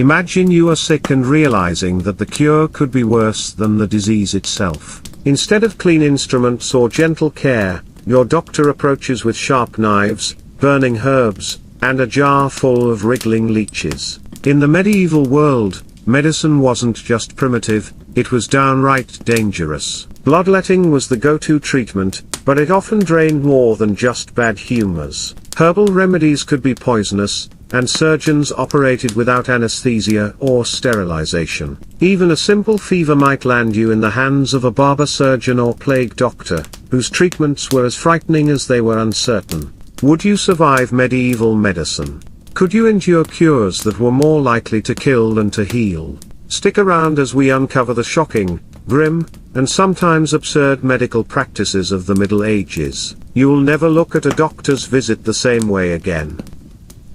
Imagine you are sick and realizing that the cure could be worse than the disease itself. Instead of clean instruments or gentle care, your doctor approaches with sharp knives, burning herbs, and a jar full of wriggling leeches. In the medieval world, medicine wasn't just primitive, it was downright dangerous. Bloodletting was the go-to treatment, but it often drained more than just bad humors. Herbal remedies could be poisonous, and surgeons operated without anesthesia or sterilization. Even a simple fever might land you in the hands of a barber surgeon or plague doctor, whose treatments were as frightening as they were uncertain. Would you survive medieval medicine? Could you endure cures that were more likely to kill than to heal? Stick around as we uncover the shocking, grim, and sometimes absurd medical practices of the Middle Ages. You'll never look at a doctor's visit the same way again.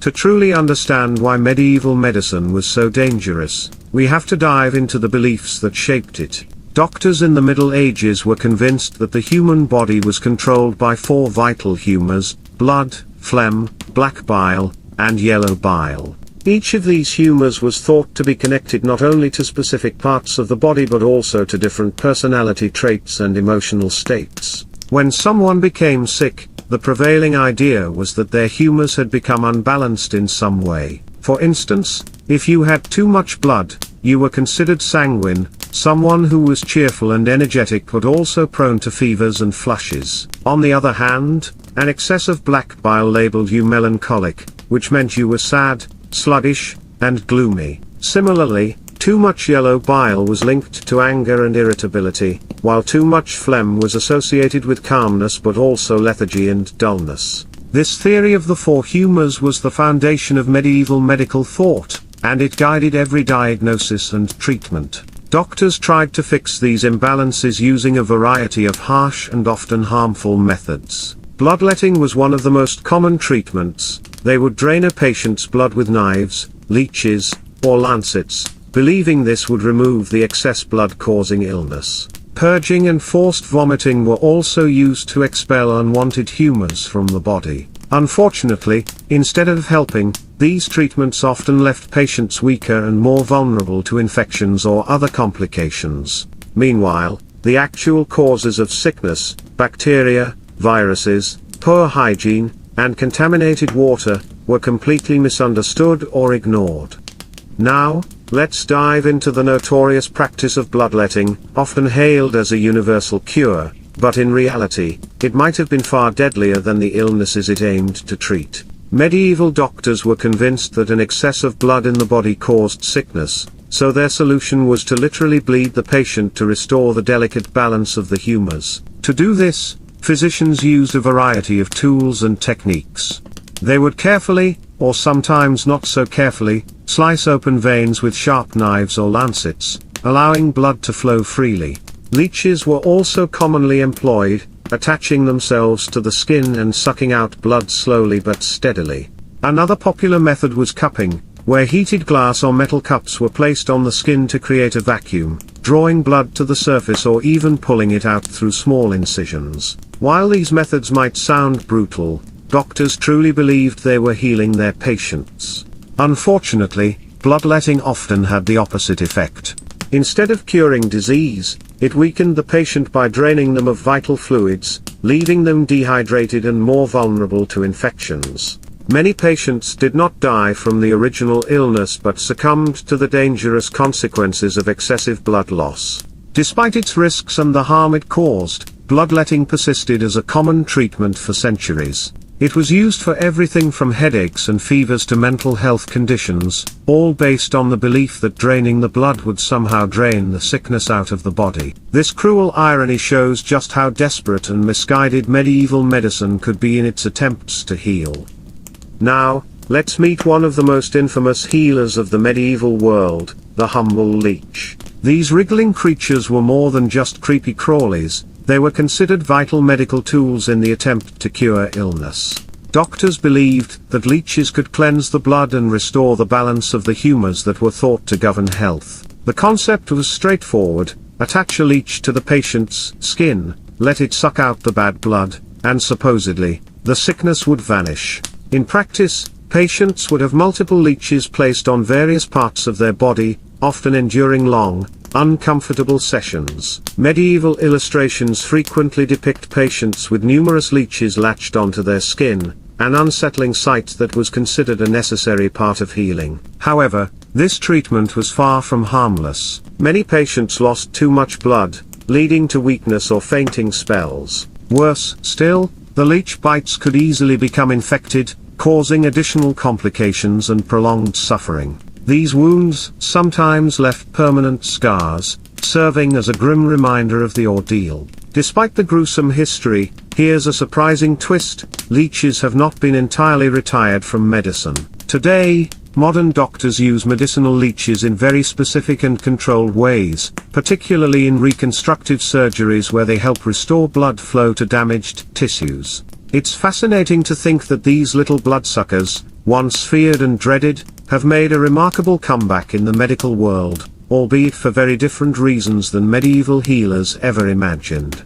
To truly understand why medieval medicine was so dangerous, we have to dive into the beliefs that shaped it. Doctors in the Middle Ages were convinced that the human body was controlled by 4 vital humors: blood, phlegm, black bile, and yellow bile. Each of these humors was thought to be connected not only to specific parts of the body but also to different personality traits and emotional states. When someone became sick, the prevailing idea was that their humors had become unbalanced in some way. For instance, if you had too much blood, you were considered sanguine, someone who was cheerful and energetic but also prone to fevers and flushes. On the other hand, an excess of black bile labeled you melancholic, which meant you were sad, sluggish, and gloomy. Similarly, too much yellow bile was linked to anger and irritability, while too much phlegm was associated with calmness but also lethargy and dullness. This theory of the 4 humors was the foundation of medieval medical thought, and it guided every diagnosis and treatment. Doctors tried to fix these imbalances using a variety of harsh and often harmful methods. Bloodletting was one of the most common treatments. They would drain a patient's blood with knives, leeches, or lancets, believing this would remove the excess blood causing illness. Purging and forced vomiting were also used to expel unwanted humors from the body. Unfortunately, instead of helping, these treatments often left patients weaker and more vulnerable to infections or other complications. Meanwhile, the actual causes of sickness, bacteria, viruses, poor hygiene, and contaminated water, were completely misunderstood or ignored. Now, let's dive into the notorious practice of bloodletting, often hailed as a universal cure, but in reality, it might have been far deadlier than the illnesses it aimed to treat. Medieval doctors were convinced that an excess of blood in the body caused sickness, so their solution was to literally bleed the patient to restore the delicate balance of the humors. To do this, physicians used a variety of tools and techniques. They would carefully, or sometimes not so carefully, slice open veins with sharp knives or lancets, allowing blood to flow freely. Leeches were also commonly employed, attaching themselves to the skin and sucking out blood slowly but steadily. Another popular method was cupping, where heated glass or metal cups were placed on the skin to create a vacuum, drawing blood to the surface or even pulling it out through small incisions. While these methods might sound brutal, doctors truly believed they were healing their patients. Unfortunately, bloodletting often had the opposite effect. Instead of curing disease, it weakened the patient by draining them of vital fluids, leaving them dehydrated and more vulnerable to infections. Many patients did not die from the original illness but succumbed to the dangerous consequences of excessive blood loss. Despite its risks and the harm it caused, bloodletting persisted as a common treatment for centuries. It was used for everything from headaches and fevers to mental health conditions, all based on the belief that draining the blood would somehow drain the sickness out of the body. This cruel irony shows just how desperate and misguided medieval medicine could be in its attempts to heal. Now, let's meet one of the most infamous healers of the medieval world, the humble leech. These wriggling creatures were more than just creepy crawlies. They were considered vital medical tools in the attempt to cure illness. Doctors believed that leeches could cleanse the blood and restore the balance of the humors that were thought to govern health. The concept was straightforward: attach a leech to the patient's skin, let it suck out the bad blood, and supposedly, the sickness would vanish. In practice, Patients would have multiple leeches placed on various parts of their body, often enduring long, uncomfortable sessions. Medieval illustrations frequently depict patients with numerous leeches latched onto their skin, an unsettling sight that was considered a necessary part of healing. However, this treatment was far from harmless. Many patients lost too much blood, leading to weakness or fainting spells. Worse still, the leech bites could easily become infected, causing additional complications and prolonged suffering. These wounds sometimes left permanent scars, serving as a grim reminder of the ordeal. Despite the gruesome history, here's a surprising twist: leeches have not been entirely retired from medicine. Today, modern doctors use medicinal leeches in very specific and controlled ways, particularly in reconstructive surgeries where they help restore blood flow to damaged tissues. It's fascinating to think that these little bloodsuckers, once feared and dreaded, have made a remarkable comeback in the medical world, albeit for very different reasons than medieval healers ever imagined.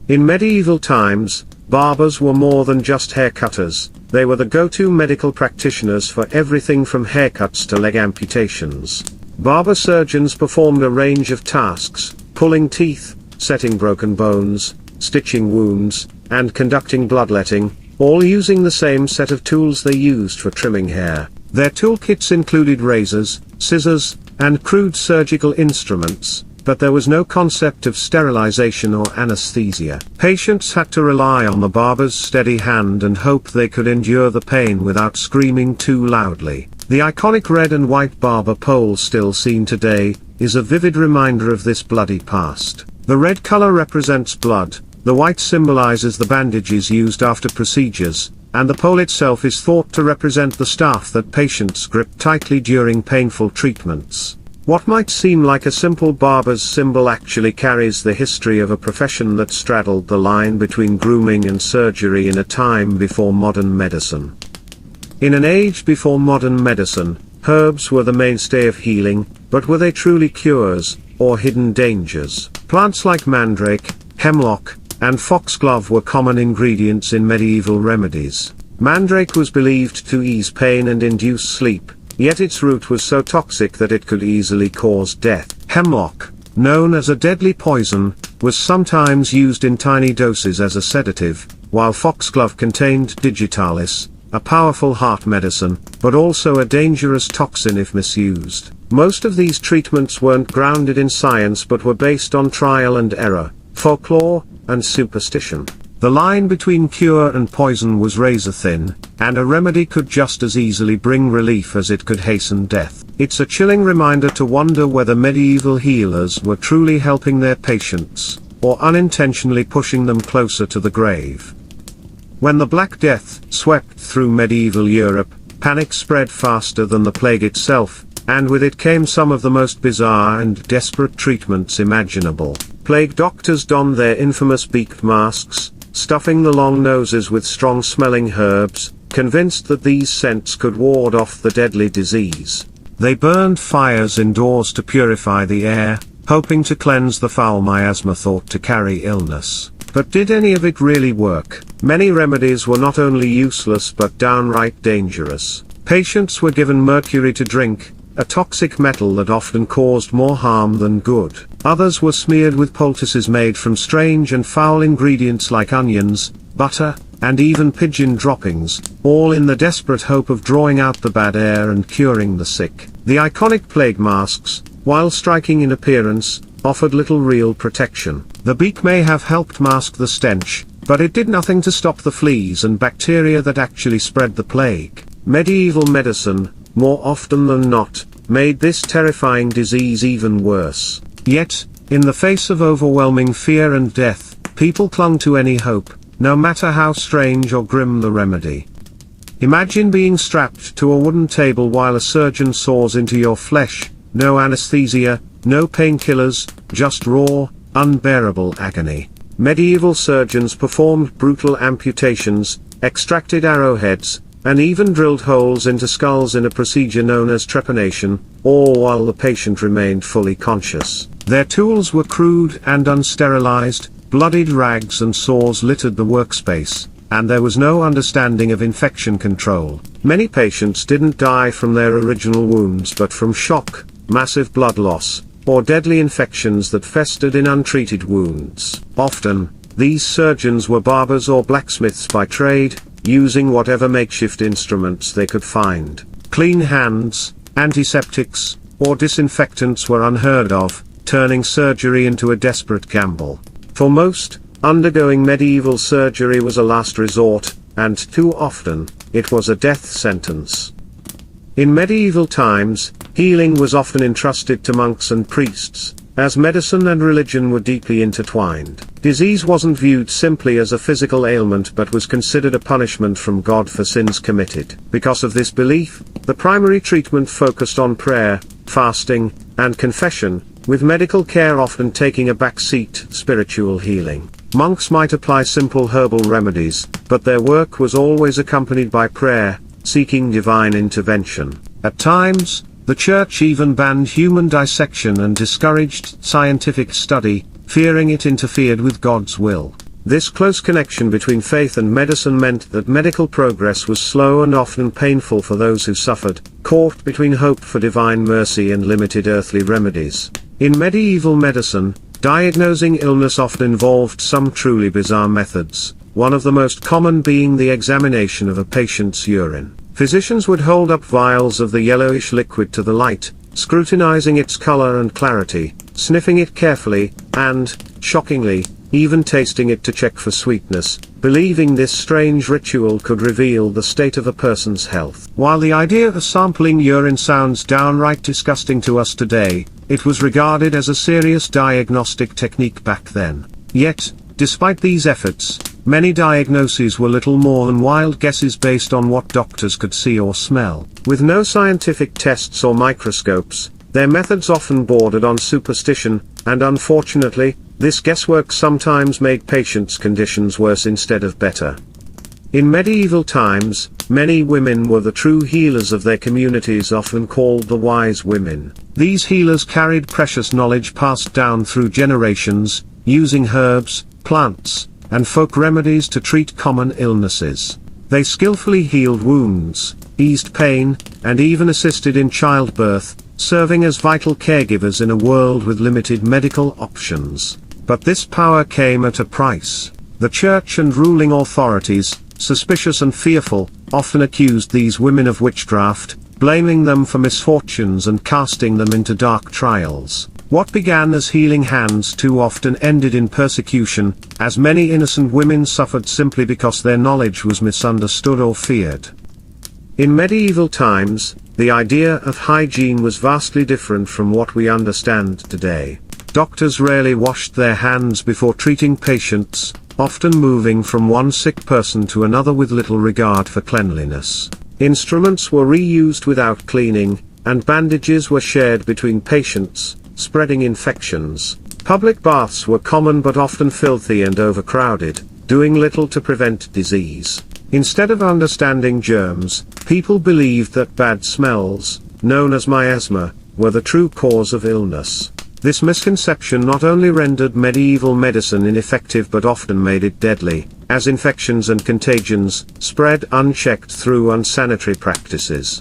In medieval times, barbers were more than just haircutters. They were the go-to medical practitioners for everything from haircuts to leg amputations. Barber surgeons performed a range of tasks: pulling teeth, setting broken bones, stitching wounds, and conducting bloodletting, all using the same set of tools they used for trimming hair. Their toolkits included razors, scissors, and crude surgical instruments, but there was no concept of sterilization or anesthesia. Patients had to rely on the barber's steady hand and hope they could endure the pain without screaming too loudly. The iconic red and white barber pole still seen today is a vivid reminder of this bloody past. The red color represents blood, the white symbolizes the bandages used after procedures, and the pole itself is thought to represent the staff that patients grip tightly during painful treatments. What might seem like a simple barber's symbol actually carries the history of a profession that straddled the line between grooming and surgery in a time before modern medicine. In an age before modern medicine, herbs were the mainstay of healing, but were they truly cures, or hidden dangers? Plants like mandrake, hemlock, and foxglove were common ingredients in medieval remedies. Mandrake was believed to ease pain and induce sleep, yet its root was so toxic that it could easily cause death. Hemlock, known as a deadly poison, was sometimes used in tiny doses as a sedative, while foxglove contained digitalis, a powerful heart medicine, but also a dangerous toxin if misused. Most of these treatments weren't grounded in science but were based on trial and error, folklore, and superstition. The line between cure and poison was razor thin, and a remedy could just as easily bring relief as it could hasten death. It's a chilling reminder to wonder whether medieval healers were truly helping their patients, or unintentionally pushing them closer to the grave. When the Black Death swept through medieval Europe, panic spread faster than the plague itself, and with it came some of the most bizarre and desperate treatments imaginable. Plague doctors donned their infamous beaked masks, stuffing the long noses with strong-smelling herbs, convinced that these scents could ward off the deadly disease. They burned fires indoors to purify the air, hoping to cleanse the foul miasma thought to carry illness. But did any of it really work? Many remedies were not only useless but downright dangerous. Patients were given mercury to drink, a toxic metal that often caused more harm than good. Others were smeared with poultices made from strange and foul ingredients like onions, butter, and even pigeon droppings, all in the desperate hope of drawing out the bad air and curing the sick. The iconic plague masks, while striking in appearance, offered little real protection. The beak may have helped mask the stench, but it did nothing to stop the fleas and bacteria that actually spread the plague. Medieval medicine, more often than not, made this terrifying disease even worse. Yet, in the face of overwhelming fear and death, people clung to any hope, no matter how strange or grim the remedy. Imagine being strapped to a wooden table while a surgeon saws into your flesh, no anesthesia, no painkillers, just raw, unbearable agony. Medieval surgeons performed brutal amputations, extracted arrowheads, and even drilled holes into skulls in a procedure known as trepanation, all while the patient remained fully conscious. Their tools were crude and unsterilized, bloodied rags and saws littered the workspace, and there was no understanding of infection control. Many patients didn't die from their original wounds but from shock, massive blood loss, or deadly infections that festered in untreated wounds. Often, these surgeons were barbers or blacksmiths by trade, using whatever makeshift instruments they could find. Clean hands, antiseptics, or disinfectants were unheard of, turning surgery into a desperate gamble. For most, undergoing medieval surgery was a last resort, and too often, it was a death sentence. In medieval times, healing was often entrusted to monks and priests, as medicine and religion were deeply intertwined. Disease wasn't viewed simply as a physical ailment but was considered a punishment from God for sins committed. Because of this belief, the primary treatment focused on prayer, fasting, and confession, with medical care often taking a back seat. Spiritual healing. Monks might apply simple herbal remedies, but their work was always accompanied by prayer, seeking divine intervention. At times, the Church even banned human dissection and discouraged scientific study, fearing it interfered with God's will. This close connection between faith and medicine meant that medical progress was slow and often painful for those who suffered, caught between hope for divine mercy and limited earthly remedies. In medieval medicine, diagnosing illness often involved some truly bizarre methods, one of the most common being the examination of a patient's urine. Physicians would hold up vials of the yellowish liquid to the light, scrutinizing its color and clarity, sniffing it carefully, and, shockingly, even tasting it to check for sweetness, believing this strange ritual could reveal the state of a person's health. While the idea of sampling urine sounds downright disgusting to us today, it was regarded as a serious diagnostic technique back then. Yet, despite these efforts, many diagnoses were little more than wild guesses based on what doctors could see or smell. With no scientific tests or microscopes, their methods often bordered on superstition, and unfortunately, this guesswork sometimes made patients' conditions worse instead of better. In medieval times, many women were the true healers of their communities, often called the wise women. These healers carried precious knowledge passed down through generations, using herbs, plants, and folk remedies to treat common illnesses. They skillfully healed wounds, eased pain, and even assisted in childbirth, serving as vital caregivers in a world with limited medical options. But this power came at a price. The church and ruling authorities, suspicious and fearful, often accused these women of witchcraft, blaming them for misfortunes and casting them into dark trials. What began as healing hands too often ended in persecution, as many innocent women suffered simply because their knowledge was misunderstood or feared. In medieval times, the idea of hygiene was vastly different from what we understand today. Doctors rarely washed their hands before treating patients, often moving from one sick person to another with little regard for cleanliness. Instruments were reused without cleaning, and bandages were shared between patients, spreading infections. Public baths were common but often filthy and overcrowded, doing little to prevent disease. Instead of understanding germs, people believed that bad smells, known as miasma, were the true cause of illness. This misconception not only rendered medieval medicine ineffective but often made it deadly, as infections and contagions spread unchecked through unsanitary practices.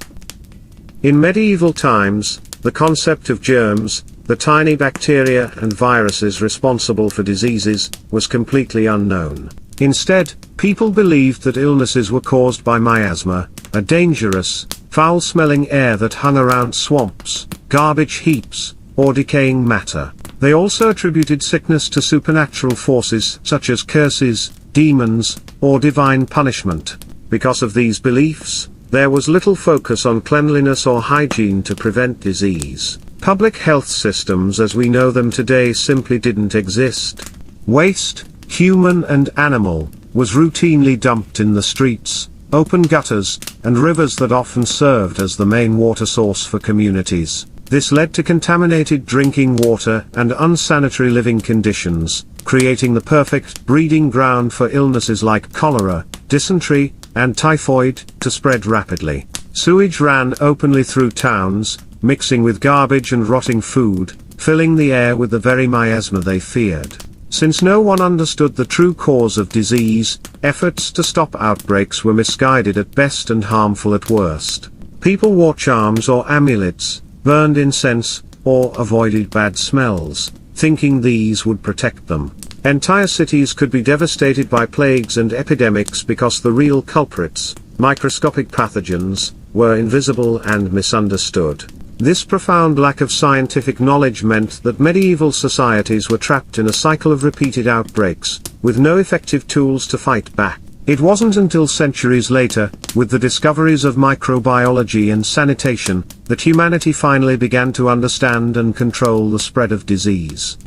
In medieval times, the concept of germs, the tiny bacteria and viruses responsible for diseases, was completely unknown. Instead, people believed that illnesses were caused by miasma, a dangerous, foul-smelling air that hung around swamps, garbage heaps, or decaying matter. They also attributed sickness to supernatural forces such as curses, demons, or divine punishment. Because of these beliefs, there was little focus on cleanliness or hygiene to prevent disease. Public health systems as we know them today simply didn't exist. Waste, human and animal, was routinely dumped in the streets, open gutters, and rivers that often served as the main water source for communities. This led to contaminated drinking water and unsanitary living conditions, creating the perfect breeding ground for illnesses like cholera, dysentery, and typhoid to spread rapidly. Sewage ran openly through towns, mixing with garbage and rotting food, filling the air with the very miasma they feared. Since no one understood the true cause of disease, efforts to stop outbreaks were misguided at best and harmful at worst. People wore charms or amulets, burned incense, or avoided bad smells, thinking these would protect them. Entire cities could be devastated by plagues and epidemics because the real culprits, microscopic pathogens, were invisible and misunderstood. This profound lack of scientific knowledge meant that medieval societies were trapped in a cycle of repeated outbreaks, with no effective tools to fight back. It wasn't until centuries later, with the discoveries of microbiology and sanitation, that humanity finally began to understand and control the spread of disease.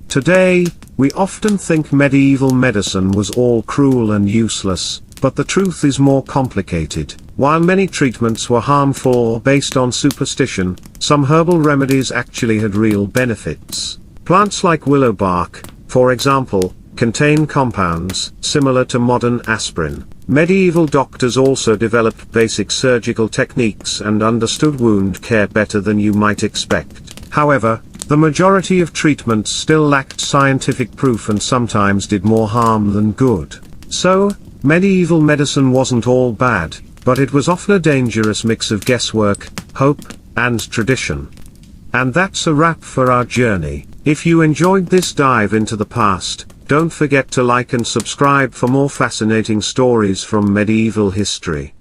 Today, we often think medieval medicine was all cruel and useless, but the truth is more complicated. While many treatments were harmful or based on superstition, some herbal remedies actually had real benefits. Plants like willow bark, for example, contain compounds similar to modern aspirin. Medieval doctors also developed basic surgical techniques and understood wound care better than you might expect. However, the majority of treatments still lacked scientific proof and sometimes did more harm than good. So, medieval medicine wasn't all bad, but it was often a dangerous mix of guesswork, hope, and tradition. And that's a wrap for our journey. If you enjoyed this dive into the past, don't forget to like and subscribe for more fascinating stories from medieval history.